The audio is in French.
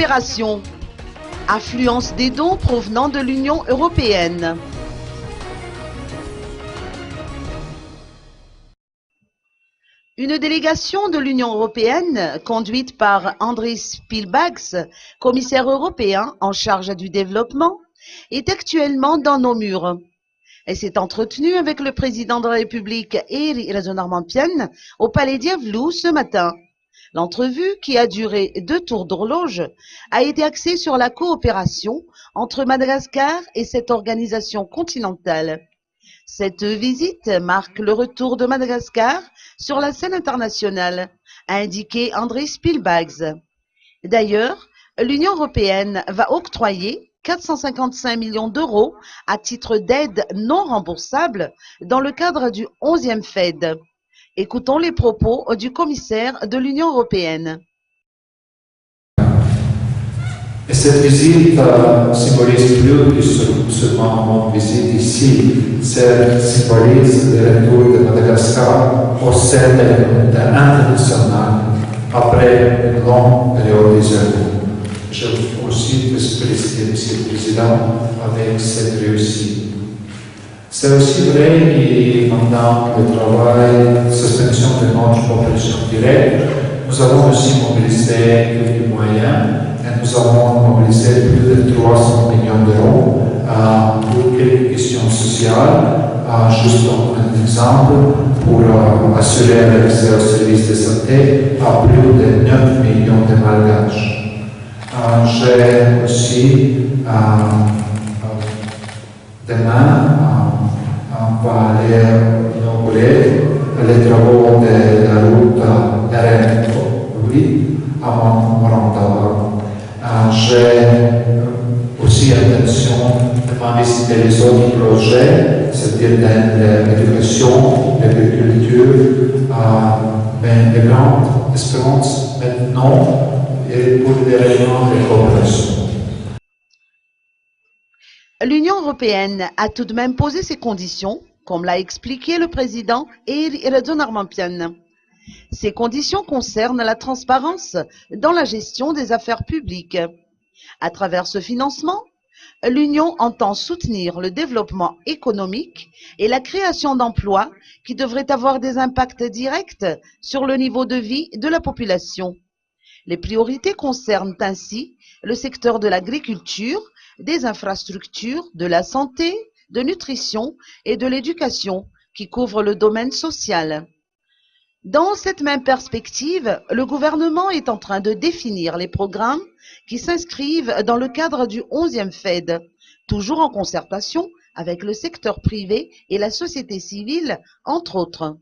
coopération. Affluence des dons provenant de l'Union européenne. Une délégation de l'Union européenne, conduite par Andris Piebalgs, commissaire européen en charge du développement, est actuellement dans nos murs. Elle s'est entretenue avec le président de la République, Eri Rajonarmampian, au Palais Diavelou ce matin. L'entrevue, qui a duré 2 tours d'horloge, a été axée sur la coopération entre Madagascar et cette organisation continentale. Cette visite marque le retour de Madagascar sur la scène internationale, a indiqué Andris Piebalgs. D'ailleurs, l'Union européenne va octroyer 455 millions d'euros à titre d'aide non remboursable dans le cadre du 11e FED. Écoutons les propos du commissaire de l'Union européenne. Et cette visite symbolise plus que seulement une visite ici. Ça symbolise le retour de Madagascar au sein de l'international après une longue période d'isolement. Je veux aussi féliciter M. le Président avec cette réussite. C'est aussi vrai que pendant le travail de suspension de notre population directe, nous avons aussi mobilisé des moyens et nous avons mobilisé plus de 300 millions d'euros pour quelques questions sociales. Juste un exemple, pour assurer l'accès aux services de santé à plus de 9 millions de Malgaches. J'ai aussi demain on va aller inaugurer les travaux de la route RN8 à Morantava. J'ai aussi l'intention de visiter les autres projets, c'est-à-dire dans l'éducation, l'agriculture, mais de grandes espérances maintenant et pour des réunions de coopération. L'Union européenne a tout de même posé ses conditions, comme l'a expliqué le président Eri Rajonarmampian. Ces conditions concernent la transparence dans la gestion des affaires publiques. À travers ce financement, l'Union entend soutenir le développement économique et la création d'emplois qui devraient avoir des impacts directs sur le niveau de vie de la population. Les priorités concernent ainsi le secteur de l'agriculture, des infrastructures, de la santé, de nutrition et de l'éducation qui couvrent le domaine social. Dans cette même perspective, le gouvernement est en train de définir les programmes qui s'inscrivent dans le cadre du 11e FED, toujours en concertation avec le secteur privé et la société civile, entre autres.